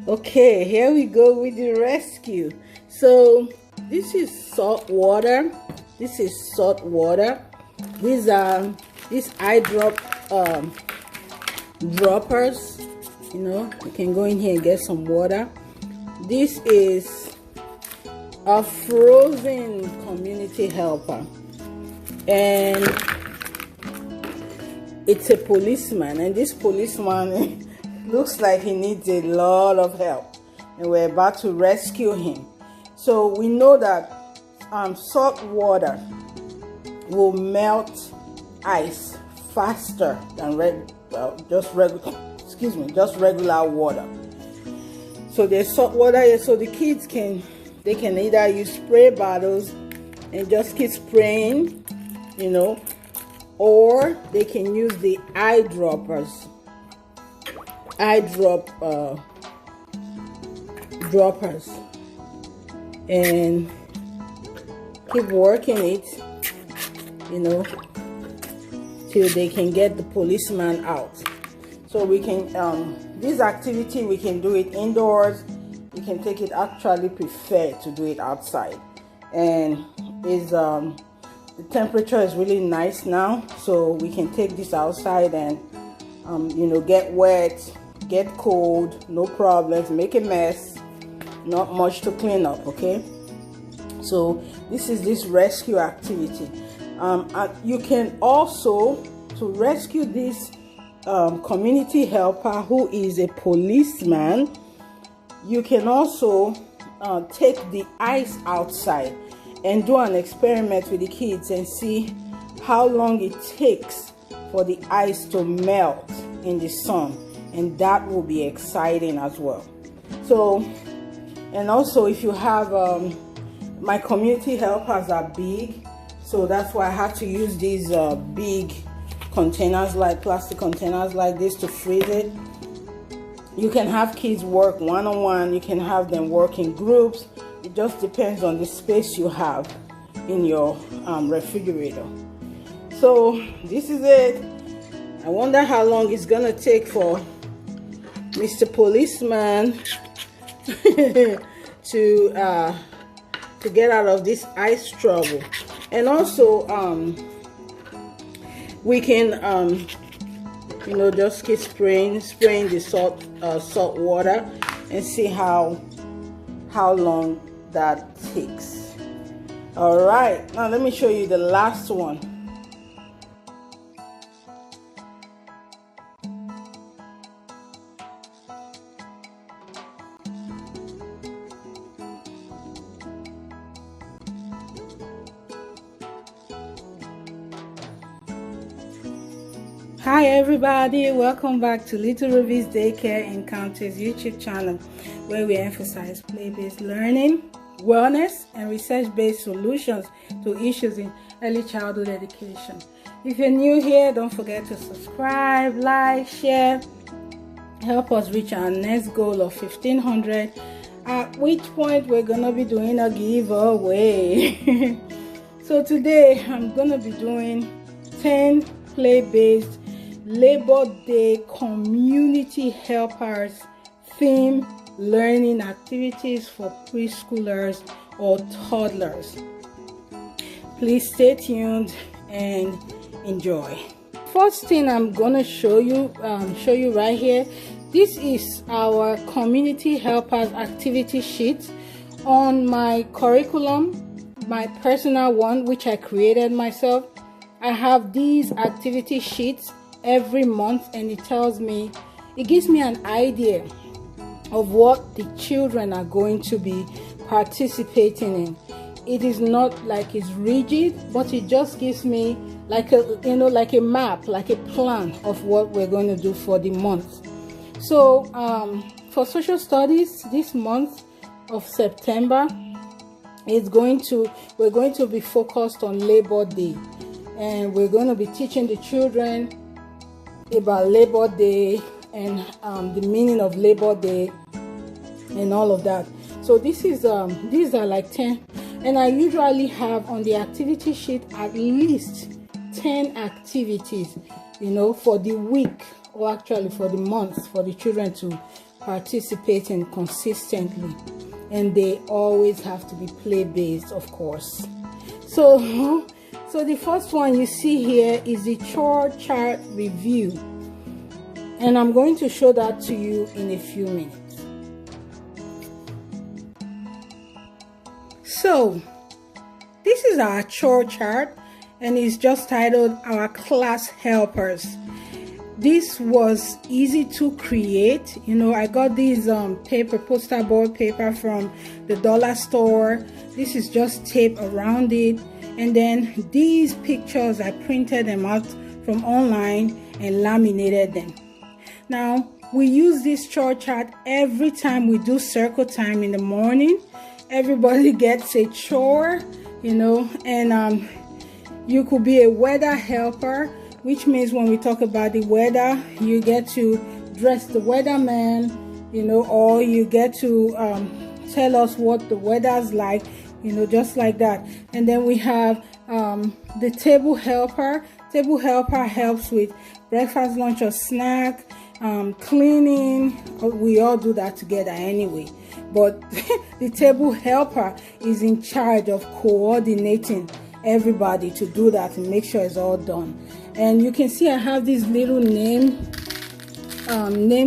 Okay, here we go with the rescue. So this is salt water. This is salt water. These are eye droppers. You know, you can go in here and get some water. This is a frozen community helper, and it's a policeman, and this policeman looks like he needs a lot of help, and we're about to rescue him. So we know that salt water will melt ice faster than just regular water. So there's salt water here, so the kids can either use spray bottles and just keep spraying, you know, or they can use the eye droppers. Droppers and keep working it, you know, till they can get the policeman out. So we can this activity, we can do it indoors. You can take it, actually prefer to do it outside, and is the temperature is really nice now, so we can take this outside and you know, get wet, get cold, no problems, make a mess, not much to clean up. Okay, so this is this rescue activity. You can also, to rescue this community helper who is a policeman, you can also take the ice outside and do an experiment with the kids and see how long it takes for the ice to melt in the sun, and that will be exciting as well. So, and also if you have my community helpers are big, so that's why I have to use these big containers, like plastic containers like this, to freeze it. You can have kids work one-on-one, you can have them work in groups. It just depends on the space you have in your refrigerator. So this is it. I wonder how long it's gonna take for Mr. Policeman to get out of this ice trouble. And also we can you know, just keep spraying the salt water and see how long that takes. All right, now let me show you the last one. Hi everybody, welcome back to Little Rubies Daycare Encounters YouTube channel, where we emphasize play-based learning, wellness, and research-based solutions to issues in early childhood education. If you're new here, don't forget to subscribe, like, share, help us reach our next goal of 1,500, at which point we're gonna be doing a giveaway. So today I'm gonna be doing 10 play-based Labor Day community helpers theme learning activities for preschoolers or toddlers. Please stay tuned and enjoy. First thing I'm gonna show you right here. This is our community helpers activity sheet on my curriculum, my personal one, which I created myself. I have these activity sheets every month, and it gives me an idea of what the children are going to be participating in. It is not like it's rigid, but it just gives me like a map, like a plan of what we're going to do for the month. So for social studies, this month of September, we're going to be focused on Labor Day, and we're going to be teaching the children about Labor Day and the meaning of Labor Day and all of that. So this is these are like 10, and I usually have on the activity sheet at least 10 activities, you know, for the week, or actually for the month, for the children to participating consistently, and they always have to be play-based, of course. So the first one you see here is the chore chart review, and I'm going to show that to you in a few minutes. So this is our chore chart, and it's just titled Our Class Helpers. This was easy to create. You know, I got these paper, poster board paper from the dollar store. This is just tape around it, and then these pictures, I printed them out from online and laminated them. Now we use this chore chart every time we do circle time in the morning. Everybody gets a chore, you know, and you could be a weather helper, which means when we talk about the weather, you get to dress the weatherman, you know, or you get to tell us what the weather's like, you know, just like that. And then we have the table helper. Table helper helps with breakfast, lunch, or snack, cleaning. We all do that together anyway. But the table helper is in charge of coordinating everybody to do that and make sure it's all done. And you can see I have these little name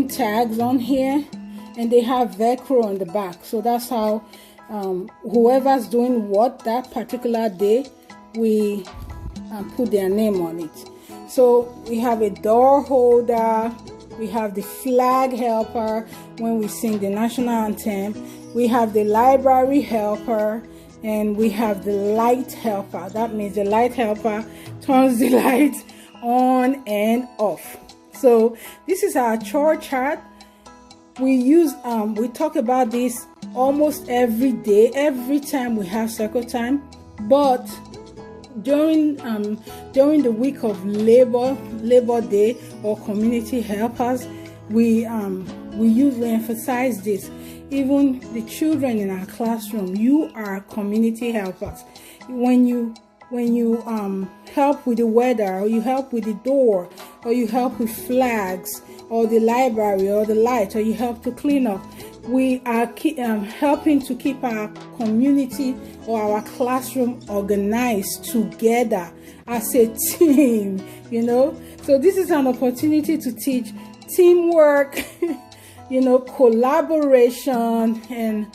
tags on here, and they have Velcro on the back. So that's how whoever's doing what that particular day, we put their name on it. So we have a door holder, we have the flag helper when we sing the national anthem, we have the library helper, and we have the light helper. That means the light helper turns the light on and off. So this is our chore chart. We talk about this almost every day, every time we have circle time. But during the week of Labor Day or community helpers, we emphasize this. Even the children in our classroom, you are community helpers. When you help with the weather, or you help with the door, or you help with flags, or the library, or the light, or you help to clean up, we are helping to keep our community or our classroom organized together as a team, you know. So this is an opportunity to teach teamwork, you know, collaboration, and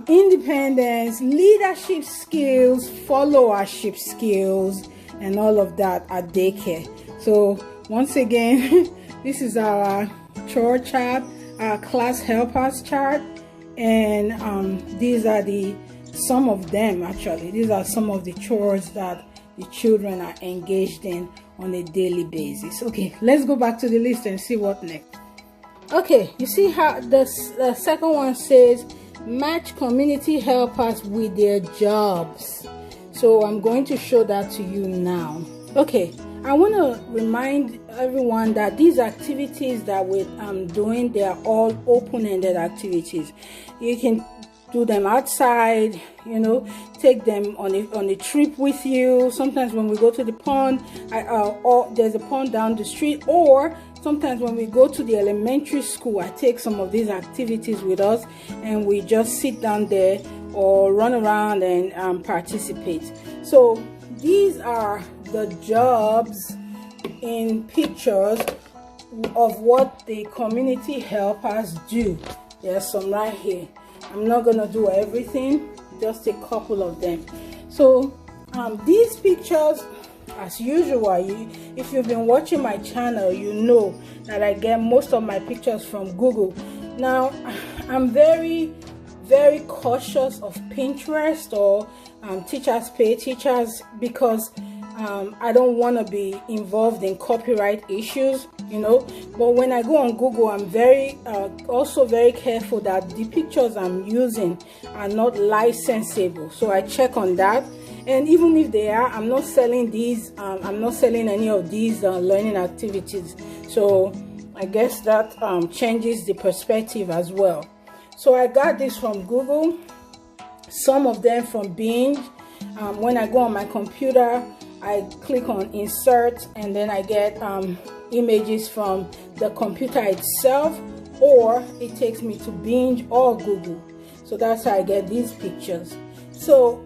independence, leadership skills, followership skills, and all of that at daycare. So once again, this is our chore chart, our class helpers chart, and these are some of them actually. These are some of the chores that the children are engaged in on a daily basis. Okay, let's go back to the list and see what next. Okay, you see how the second one says match community helpers with their jobs. So I'm going to show that to you now. Okay, I want to remind everyone that these activities that we're doing, they are all open-ended activities. You can do them outside, you know, take them on a trip with you. Sometimes when we go to the pond, or there's a pond down the street, or sometimes when we go to the elementary school, I take some of these activities with us, and we just sit down there or run around and participate. So these are the jobs in pictures of what the community helpers do. There's some right here. I'm not gonna do everything, just a couple of them. So these pictures, as usual, if you've been watching my channel, you know that I get most of my pictures from Google. Now I'm very cautious of Pinterest or teachers pay teachers, because I don't want to be involved in copyright issues, you know. But when I go on Google, I'm also very careful that the pictures I'm using are not licensable. So I check on that. And even if they are, I'm not selling these. I'm not selling any of these learning activities. So I guess that changes the perspective as well. So I got this from Google, some of them from Binge. When I go on my computer, I click on insert, and then I get images from the computer itself, or it takes me to Binge or Google. So that's how I get these pictures. So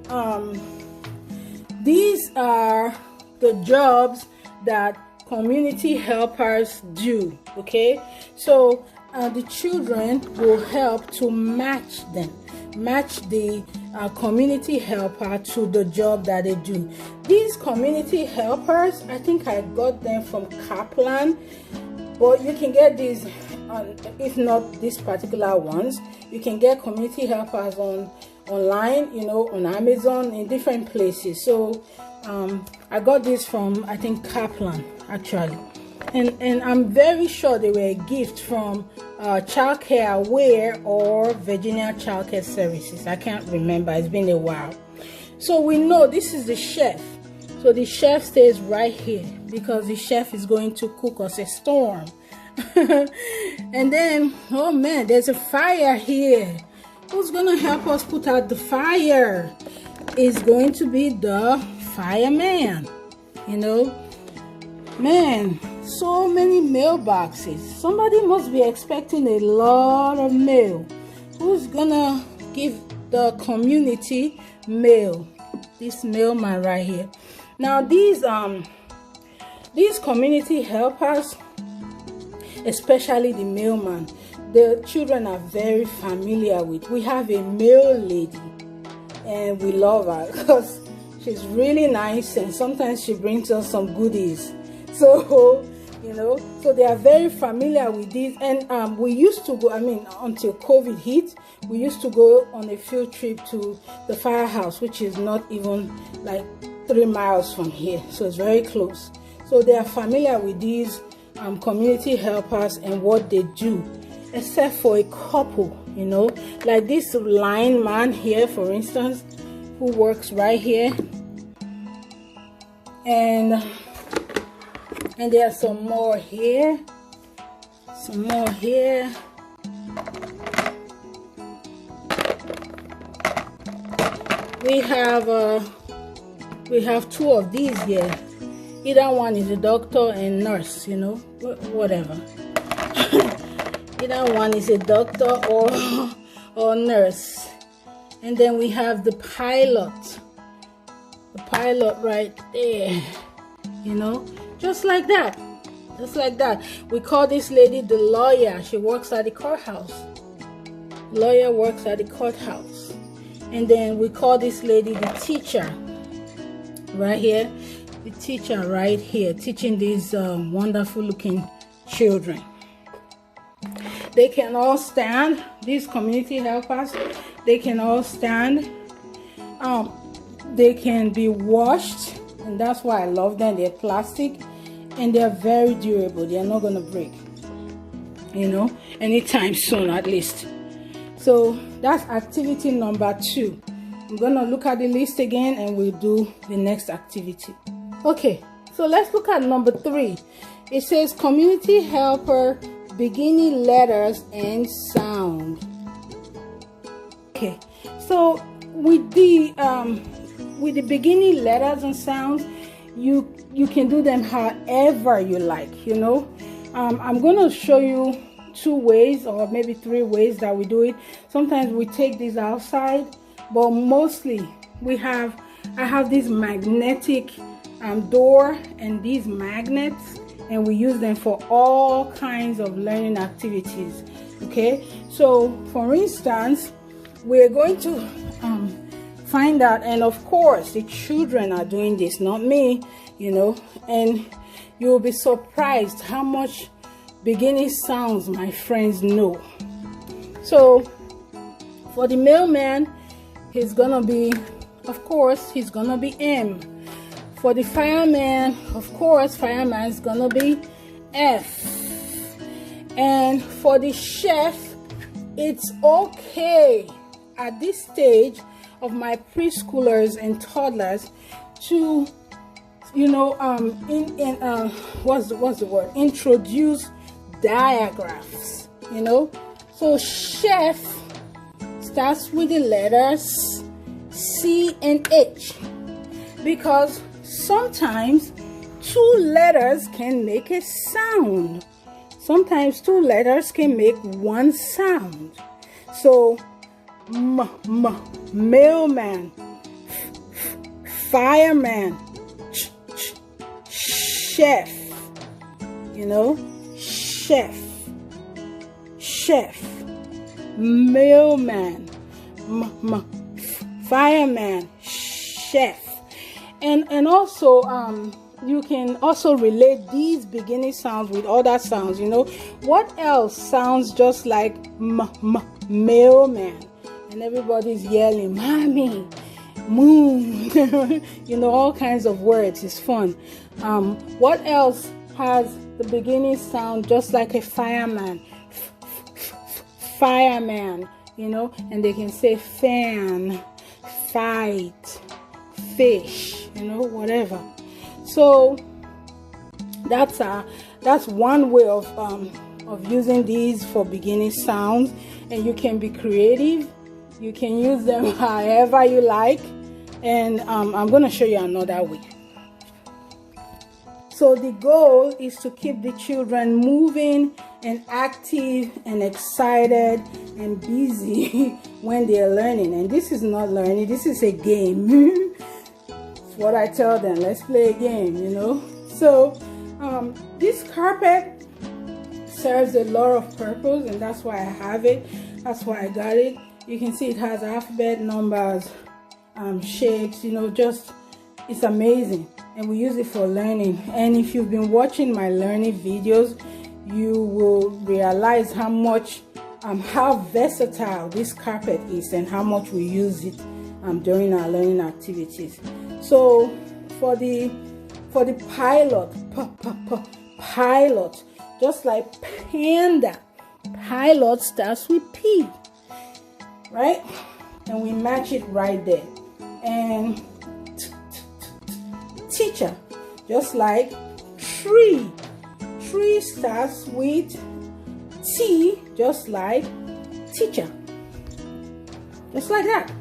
these are the jobs that community helpers do. Okay, so the children will help to match the community helper to the job that they do. These community helpers, I think I got them from Kaplan, but you can get these if not these particular ones, you can get community helpers online, you know, on Amazon, in different places. So I got this from, I think, Kaplan actually, and I'm very sure they were a gift from Childcare Aware or Virginia Childcare Services. I can't remember, it's been a while. So we know this is the chef, so the chef stays right here because the chef is going to cook us a storm. And then, oh man, there's a fire here. Who's gonna help us put out the fire? Is going to be the fireman. You know, man, so many mailboxes. Somebody must be expecting a lot of mail. Who's gonna give the community mail? This mailman right here. Now these community helpers, especially the mailman, the children are very familiar with. We have a mail lady and we love her because she's really nice, and sometimes she brings us some goodies. So you know, so they are very familiar with this. And we used to go, I mean, until COVID hit, we used to go on a field trip to the firehouse, which is not even like 3 miles from here, so it's very close. So they are familiar with these community helpers and what they do, except for a couple, you know, like this lineman here, for instance, who works right here, and there are some more here, we have 2 of these here. Either one is a doctor and nurse, you know, whatever. Either one is a doctor or nurse. And then we have the pilot right there, you know, just like that. We call this lady the lawyer. She works at the courthouse. Lawyer works at the courthouse. And then we call this lady the teacher right here. The teacher right here, teaching these wonderful looking children. They can all stand. These community helpers, they can all stand. They can be washed, and that's why I love them. They're plastic and they're very durable. They're not gonna break, you know, anytime soon at least. So that's activity number 2. I'm gonna look at the list again and we'll do the next activity. Okay, so let's look at number 3. It says community helper beginning letters and sound. Okay, so with the beginning letters and sounds, you can do them however you like, you know. I'm gonna show you 2 ways or maybe 3 ways that we do it. Sometimes we take these outside, but mostly I have this magnetic door and these magnets, and we use them for all kinds of learning activities. Okay, so for instance, we're going to find out, and of course the children are doing this, not me, you know, and you'll be surprised how much beginning sounds my friends know. So for the mailman, he's gonna be, of course, he's gonna be M. For the fireman, of course, fireman is gonna be F. And for the chef, it's okay at this stage of my preschoolers and toddlers to, you know, what's the word? Introduce diagrams, you know. So chef starts with the letters C and H, because sometimes 2 letters can make a sound. sometimes two letters can make one sound. So mailman, fireman, chef, you know, chef, mailman, fireman, chef. And also you can also relate these beginning sounds with other sounds. You know, what else sounds just like mailman? And everybody's yelling, mommy, moon, you know, all kinds of words. It's fun. What else has the beginning sound just like a fireman? Fireman, you know, and they can say fan, fight, fish, you know, whatever. So that's one way of using these for beginning sounds. And you can be creative. You can use them however you like. And I'm going to show you another way. So the goal is to keep the children moving and active and excited and busy when they're learning. And this is not learning, this is a game. It's what I tell them, let's play a game, you know. So this carpet serves a lot of purpose, and that's why I have it. That's why I got it. You can see it has alphabet, numbers, shapes, you know, just it's amazing. And we use it for learning. And if you've been watching my learning videos, you will realize how much how versatile this carpet is and how much we use it during our learning activities. So for the pilot, just like panda, pilot starts with P, right? And we match it right there. And teacher, just like tree starts with T, just like teacher, just like that.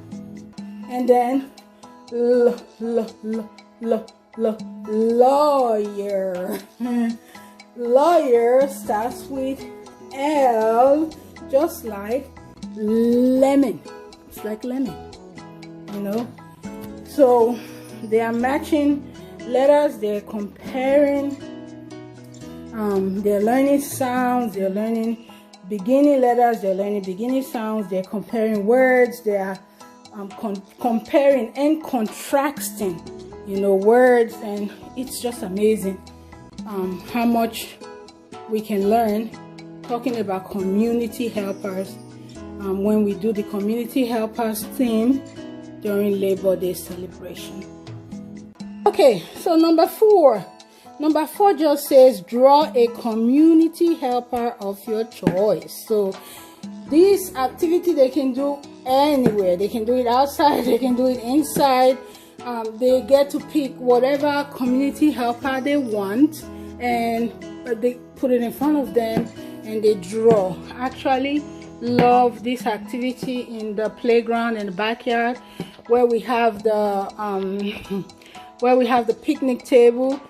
And then lawyer. Lawyer starts with L, just like lemon. It's like lemon, you know. So they are matching letters, they're comparing, they're learning sounds, they're learning beginning letters, they're learning beginning sounds, they're comparing words, they are comparing and contrasting, you know, words. And it's just amazing how much we can learn talking about community helpers when we do the community helpers theme during Labor Day celebration. Okay, so number four just says draw a community helper of your choice. So this activity they can do anywhere. They can do it outside, they can do it inside. They get to pick whatever community helper they want, and they put it in front of them and they draw. Actually love this activity in the playground and the backyard where we have the picnic table.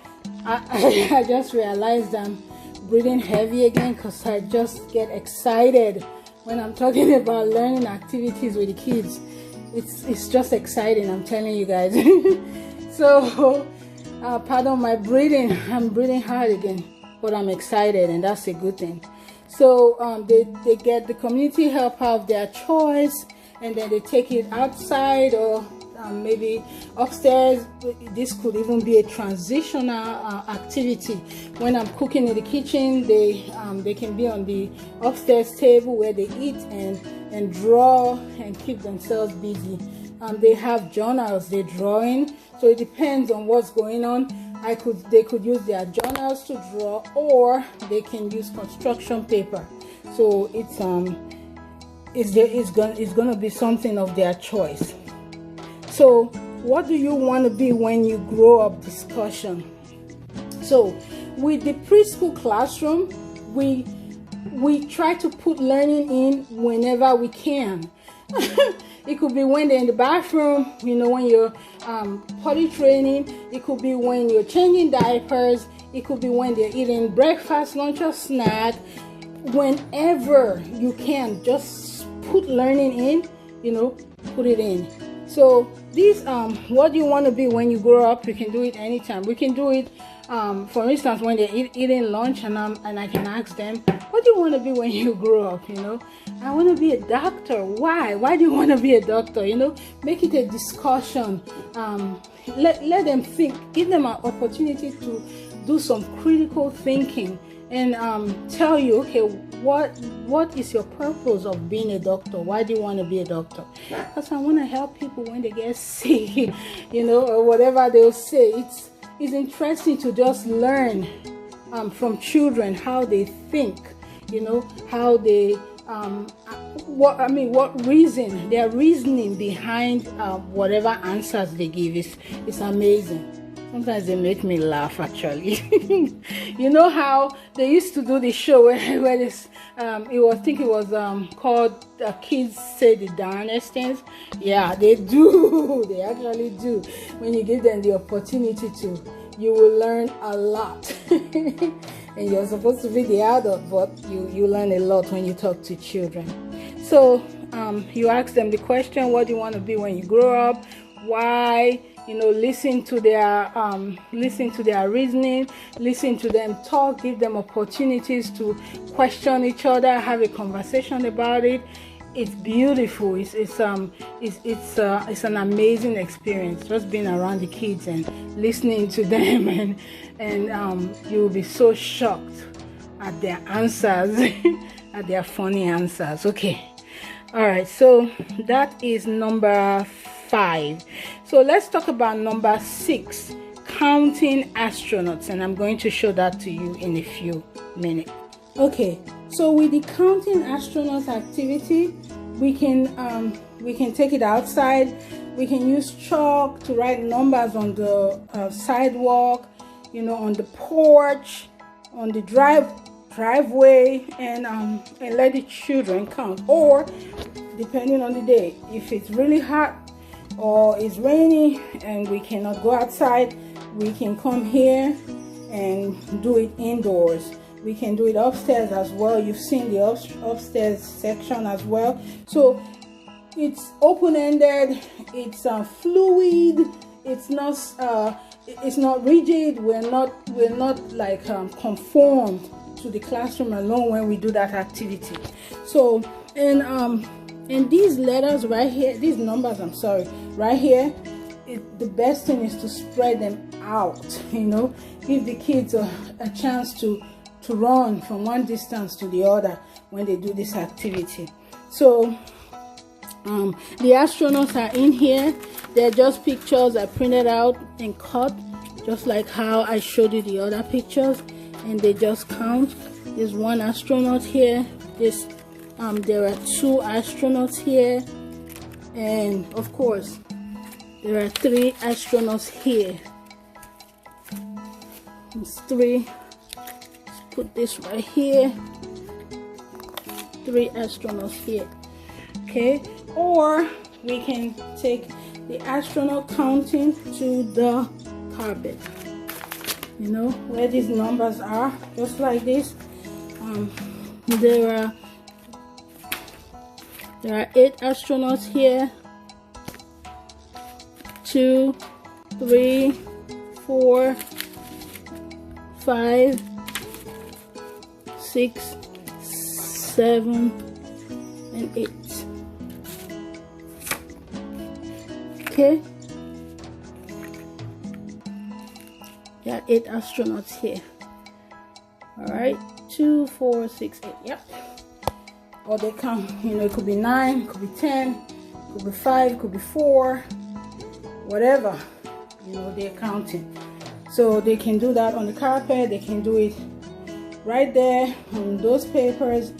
I just realized I'm breathing heavy again because I just get excited when I'm talking about learning activities with the kids. It's just exciting, I'm telling you guys. So pardon my breathing, I'm breathing hard again, but I'm excited, and that's a good thing. So they get the community helper of their choice, and then they take it outside or maybe upstairs. This could even be a transitional activity. When I'm cooking in the kitchen, they can be on the upstairs table where they eat and draw and keep themselves busy. They have journals they're drawing, so it depends on what's going on. They could use their journals to draw, or they can use construction paper. So it's gonna be something of their choice. So what do you want to be when you grow up? Discussion. So with the preschool classroom, we try to put learning in whenever we can. It could be when they're in the bathroom, you know, when you're potty training. It could be when you're changing diapers. It could be when they're eating breakfast, lunch, or snack. Whenever you can, just put learning in, put it in. So these what do you want to be when you grow up? You can do it anytime. We can do it for instance when they're eating lunch, and I can ask them, what do you want to be when you grow up? I want to be a doctor. Why do you want to be a doctor? Make it a discussion. Let them think, give them an opportunity to do some critical thinking, and tell you, okay, what is your purpose of being a doctor? Why do you want to be a doctor? Because I want to help people when they get sick, or whatever they'll say. It's interesting to just learn from children how they think, how they what reason, their reasoning behind whatever answers they give is amazing. Sometimes they make me laugh, actually. You know how they used to do the show where this, it was called Kids Say the Darnest Things. Yeah, they do. They actually do. When you give them the opportunity to, you will learn a lot. And you're supposed to be the adult, but you learn a lot when you talk to children. So you ask them the question, what do you want to be when you grow up? Why? Listen to their reasoning, listen to them talk, give them opportunities to question each other, have a conversation about it. It's beautiful. It's an amazing experience, just being around the kids and listening to them, and you'll be so shocked at their answers, at their funny answers. Okay, all right. So that is number 5. So let's talk about number 6, counting astronauts, and I'm going to show that to you in a few minutes. Okay, so with the counting astronauts activity, we can take it outside. We can use chalk to write numbers on the sidewalk, on the porch, on the driveway, and let the children count. Or depending on the day, if it's really hot or it's rainy and we cannot go outside, we can come here and do it indoors. We can do it upstairs as well. You've seen the upstairs section as well. So it's open-ended, it's fluid, it's not rigid. We're not like conformed to the classroom alone when we do that activity. So and these letters right here, these numbers, I'm sorry, right here, the best thing is to spread them out. Give the kids a chance to run from one distance to the other when they do this activity. So the astronauts are in here. They're just pictures I printed out and cut, just like how I showed you the other pictures, and they just count. There's one astronaut here. There are 2 astronauts here, and of course there are 3 astronauts here. It's 3. Put this right here, 3 astronauts here. Okay, or we can take the astronaut counting to the carpet, where these numbers are, just like this. There are 8 astronauts here. 2, 3, 4, 5, 6, 7, and 8. Okay, there are 8 astronauts here. All right, 2, 4, 6, 8. Yep. Or they count. It could be 9, it could be 10, it could be 5, it could be 4, whatever. They're counting. So they can do that on the carpet. They can do it right there on those papers.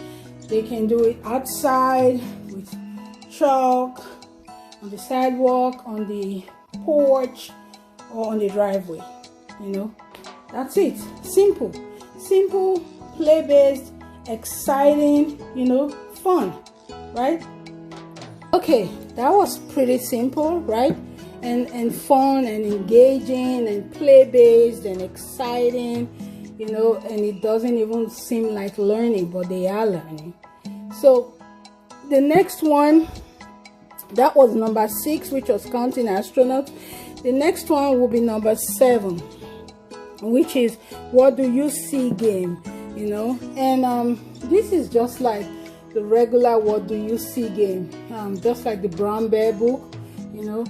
They can do it outside with chalk, on the sidewalk, on the porch, or on the driveway. That's it. Simple, play-based, exciting, fun, right? Okay, that was pretty simple, right? and fun and engaging and play-based and exciting, you know, and it doesn't even seem like learning, but they are learning. So the next one, that was number 6, which was counting astronauts. The next one will be number 7, which is what do you see game, you know. And this is just like the regular what do you see game, just like the brown bear book, you know.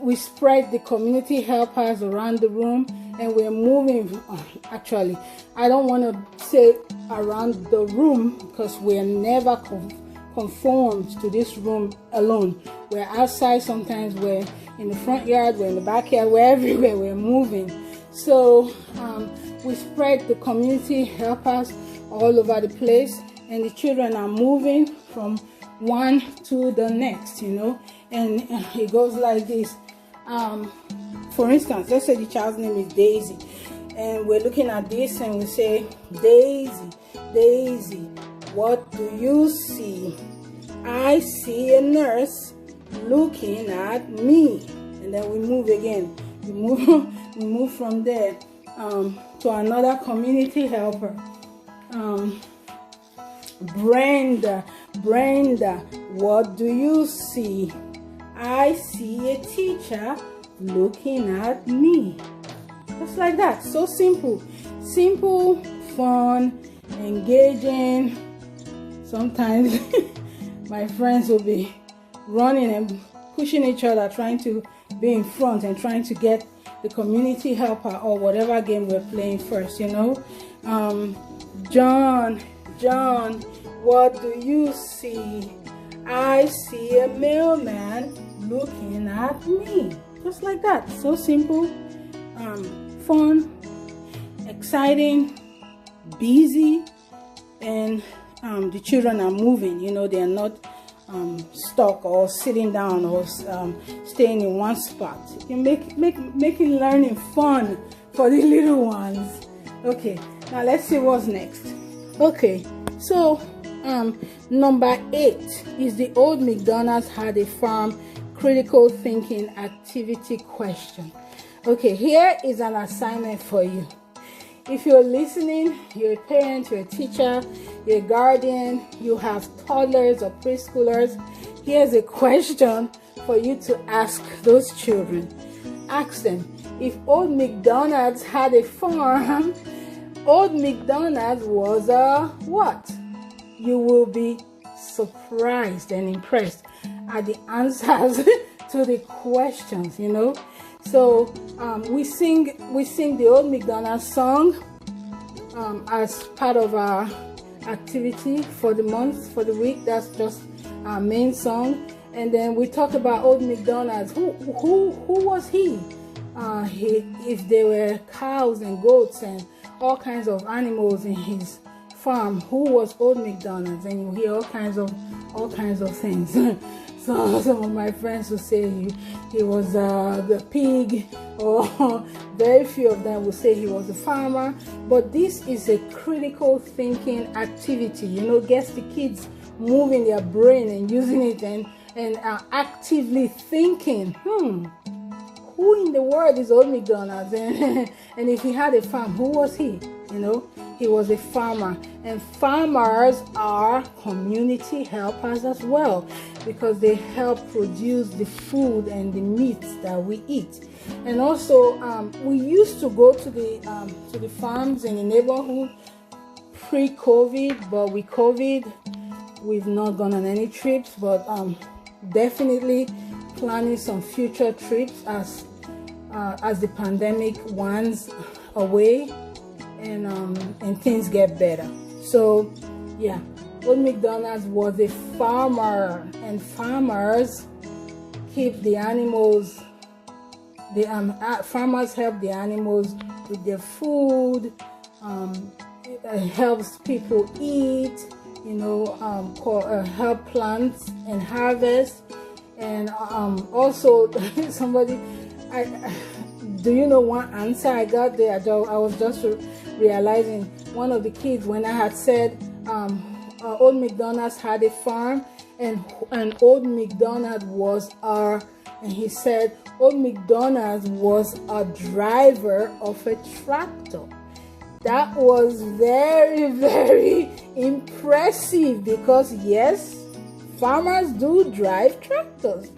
We spread the community helpers around the room, and we're moving. Actually, I don't want to say around the room, because we're never conformed to this room alone. We're outside, sometimes we're in the front yard, we're in the backyard, we're everywhere, we're moving. So we spread the community helpers all over the place, and the children are moving from one to the next, you know. And it goes like this. For instance, let's say the child's name is Daisy, and we're looking at this and we say, Daisy, Daisy, what do you see? I see a nurse looking at me. And then we move again. We move from there to another community helper. Brenda, Brenda, what do you see? I see a teacher looking at me. Just like that. So simple. Simple, fun, engaging. Sometimes my friends will be running and pushing each other, trying to be in front and trying to get the community helper or whatever game we're playing first, you know. John, John, what do you see? I see a mailman looking at me. Just like that. So simple, fun, exciting, busy, and the children are moving, you know. They are not stuck or sitting down or staying in one spot. You making learning fun for the little ones. Okay, now let's see what's next. Okay, so number 8 is the old MacDonald's had a farm critical thinking activity question. Okay, here is an assignment for you. If you're listening, you're a parent, you're a teacher, you're a guardian, you have toddlers or preschoolers, here's a question for you to ask those children. Ask them, if old MacDonald's had a farm, old MacDonald's was a what? You will be surprised and impressed at the answers to the questions, you know. So we sing the old MacDonald song as part of our activity for the month, for the week. That's just our main song. And then we talk about old MacDonald. Who was he? If there were cows and goats and all kinds of animals in his farm, who was old MacDonald? And you hear all kinds of things. So some of my friends will say he was the pig, or very few of them will say he was a farmer. But this is a critical thinking activity, you know, gets the kids moving their brain and using it and actively thinking, who in the world is old MacDonald? And if he had a farm, who was he? You know, he was a farmer. And farmers are community helpers as well, because they help produce the food and the meats that we eat. And also, we used to go to the farms in the neighborhood pre-COVID, but with COVID, we've not gone on any trips. But definitely planning some future trips as the pandemic winds away and things get better. So yeah, old MacDonald was a farmer, and farmers keep the animals. Farmers help the animals with their food. It helps people eat. You know, help plants and harvest. And also somebody, do you know one answer I got there? I was just realizing one of the kids, when I had said old MacDonald's had a farm, and old MacDonald was and he said old MacDonald was a driver of a tractor. That was very, very impressive, because yes, farmers do drive tractors.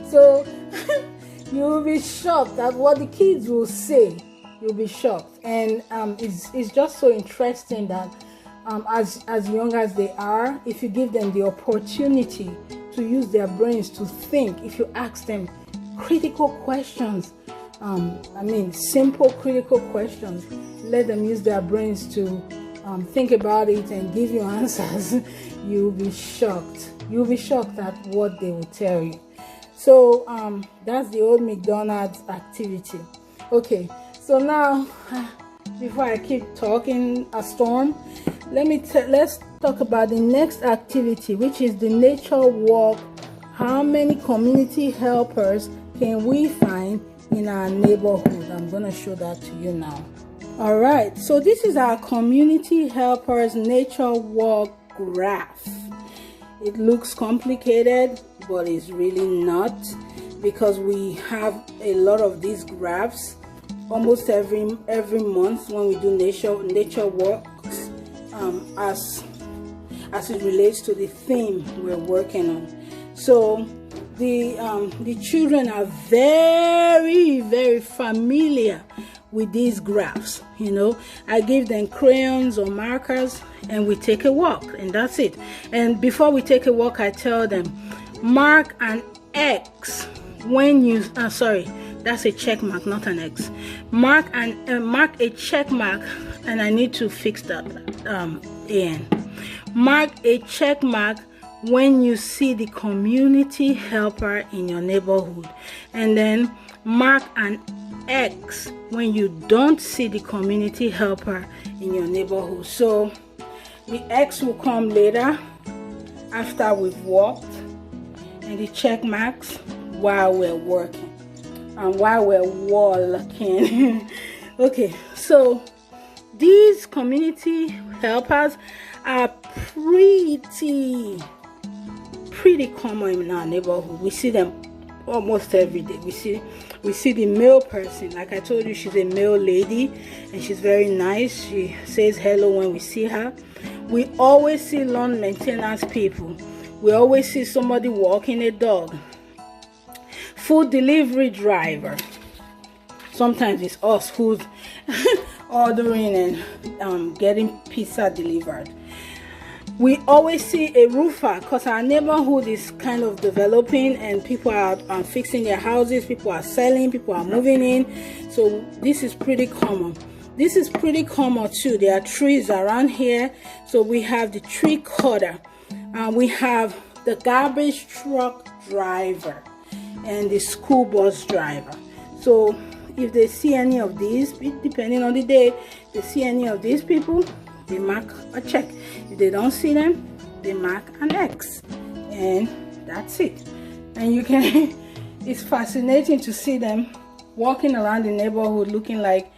So you'll be shocked at what the kids will say. You'll be shocked. And it's just so interesting that as young as they are, if you give them the opportunity to use their brains to think, if you ask them critical questions, simple critical questions, let them use their brains to think about it and give you answers, you'll be shocked. You'll be shocked at what they will tell you. So that's the old MacDonald's activity. Okay, so now before I keep talking a storm, let's talk about the next activity, which is the nature walk. How many community helpers can we find in our neighborhood? I'm going to show that to you now. All right, so this is our community helpers nature walk graph. It looks complicated, but it's really not, because we have a lot of these graphs almost every month when we do nature walks, as it relates to the theme we're working on. So the children are very, very familiar with these graphs. You know, I give them crayons or markers and we take a walk, and that's it. And before we take a walk, I tell them, mark an X when you that's a check mark, not an X. Mark a check mark, and I need to fix that AN. Mark a check mark when you see the community helper in your neighborhood, and then mark an X when you don't see the community helper in your neighborhood. So the X will come later after we've walked, and the check marks while we're working and while we're walking. Okay, so these community helpers are pretty common in our neighborhood. We see them almost every day. We see the male person. Like I told you, she's a male lady and she's very nice. She says hello when we see her. We always see lawn maintenance people. We always see somebody walking a dog. Food delivery driver. Sometimes it's us who's ordering and getting pizza delivered. We always see a roofer, because our neighborhood is kind of developing and people are fixing their houses, people are selling, people are moving in. So this is pretty common. This is pretty common too. There are trees around here. So we have the tree cutter. We have the garbage truck driver and the school bus driver. So if they see any of these, depending on the day, they see any of these people, they mark a check. If they don't see them, they mark an X, and that's it. And you can it's fascinating to see them walking around the neighborhood looking like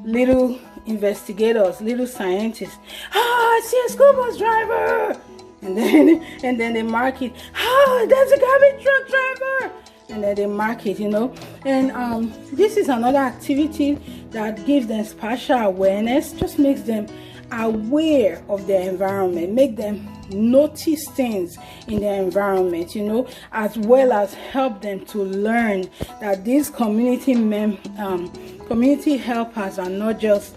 little investigators, little scientists. I see a school bus driver, and then they mark it. That's a garbage truck driver, and then they mark it, you know. And this is another activity that gives them spatial awareness, just makes them aware of their environment, make them notice things in their environment, you know, as well as help them to learn that these community helpers are not just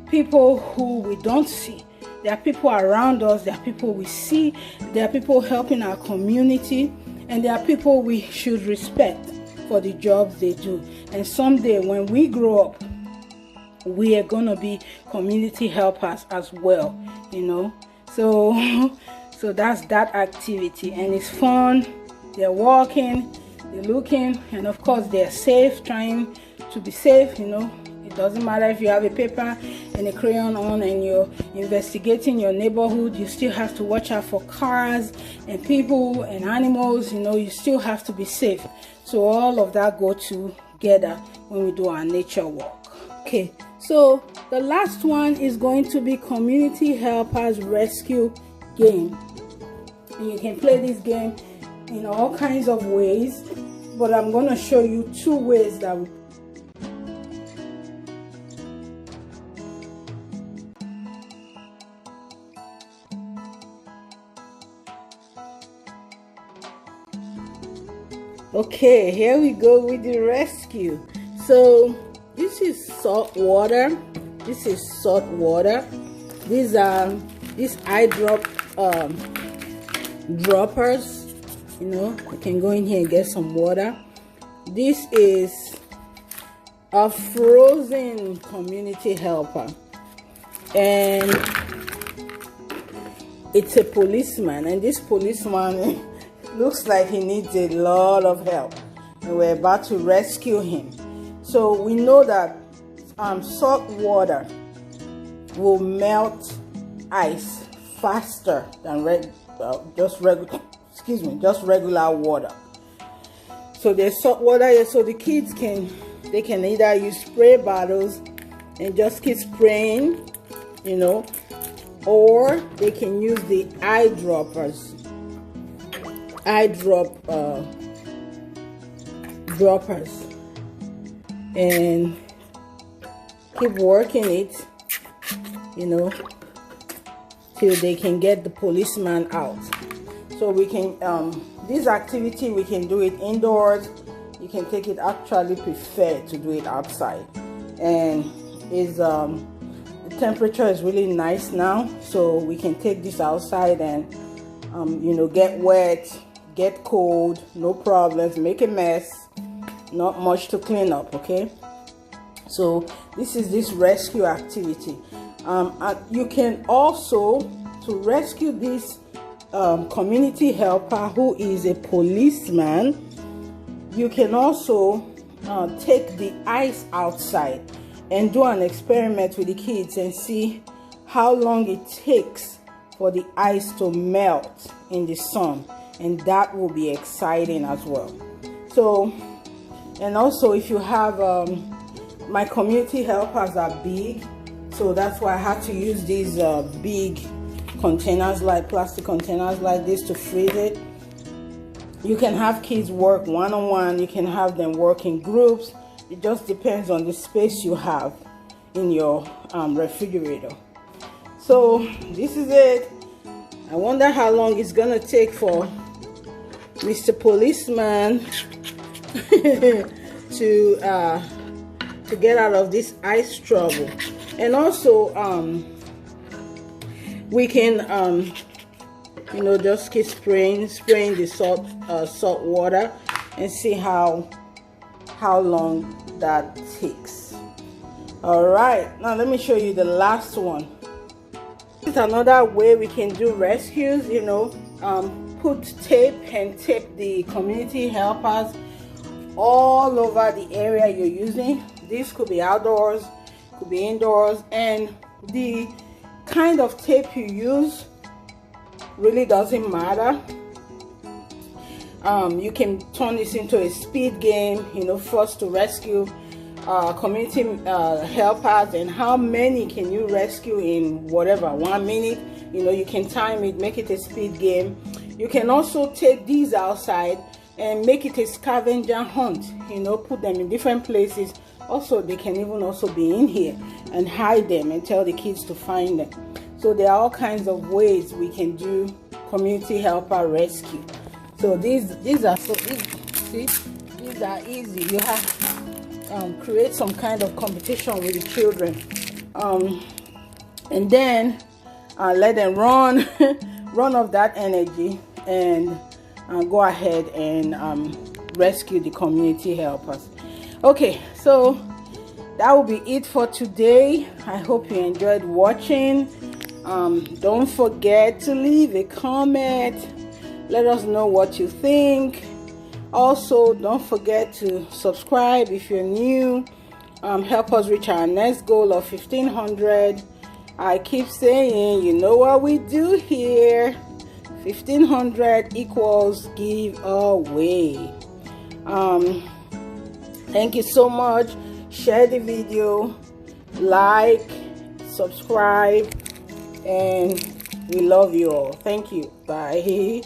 people who we don't see. There are people around us, there are people we see, there are people helping our community, and there are people we should respect for the jobs they do. And someday when we grow up, we are gonna be community helpers as well, you know. So that's that activity, and it's fun. They're walking, they're looking, and of course they're safe, trying to be safe, you know. It doesn't matter if you have a paper and a crayon on and you're investigating your neighborhood, you still have to watch out for cars and people and animals, you know. You still have to be safe. So all of that go together when we do our nature walk. Okay, so the last one is going to be community helpers rescue game. And you can play this game in all kinds of ways, but I'm going to show you 2 ways that we Okay, here we go with the rescue. So this is salt water. This is salt water. These are eye droppers. You know, you can go in here and get some water. This is a frozen community helper, and it's a policeman, and this policeman looks like he needs a lot of help, and we're about to rescue him. So we know that salt water will melt ice faster than just regular water. So there's salt water here, so the kids can either use spray bottles and just keep spraying, you know, or they can use the eye droppers. Droppers and keep working it, you know, till they can get the policeman out. So we can this activity, we can do it indoors. You can take it, actually prefer to do it outside, and is the temperature is really nice now, so we can take this outside and you know, get wet, get cold, no problems, make a mess, not much to clean up. Okay, so this is this rescue activity. You can also, to rescue this community helper who is a policeman, you can also take the ice outside and do an experiment with the kids and see how long it takes for the ice to melt in the sun, and that will be exciting as well. So, and also if you have my community helpers are big, so that's why I had to use these big containers, like plastic containers like this, to freeze it. You can have kids work one-on-one, you can have them work in groups. It just depends on the space you have in your refrigerator. So this is it. I wonder how long it's gonna take for Mr. Policeman to get out of this ice trouble. And also we can you know, just keep spraying the salt water and see how long that takes. All right, now let me show you the last one. This is another way we can do rescues. You know, put tape and tape the community helpers all over the area you're using. This could be outdoors, could be indoors, and the kind of tape you use really doesn't matter. You can turn this into a speed game, you know, first to rescue community helpers, and how many can you rescue in whatever 1 minute. You know, you can time it, make it a speed game. You can also take these outside and make it a scavenger hunt, you know, put them in different places. Also, they can even also be in here and hide them and tell the kids to find them. So there are all kinds of ways we can do community helper rescue. So these are so easy. See, these are easy. You have create some kind of competition with the children, and then let them run off that energy and go ahead and rescue the community helpers. Okay, so that will be it for today. I hope you enjoyed watching. Don't forget to leave a comment. Let us know what you think. Also, don't forget to subscribe if you're new. Help us reach our next goal of 1,500. I keep saying, you know what we do here. 1,500 equals giveaway. Thank you so much. Share the video, like, subscribe, and we love you all. Thank you. Bye.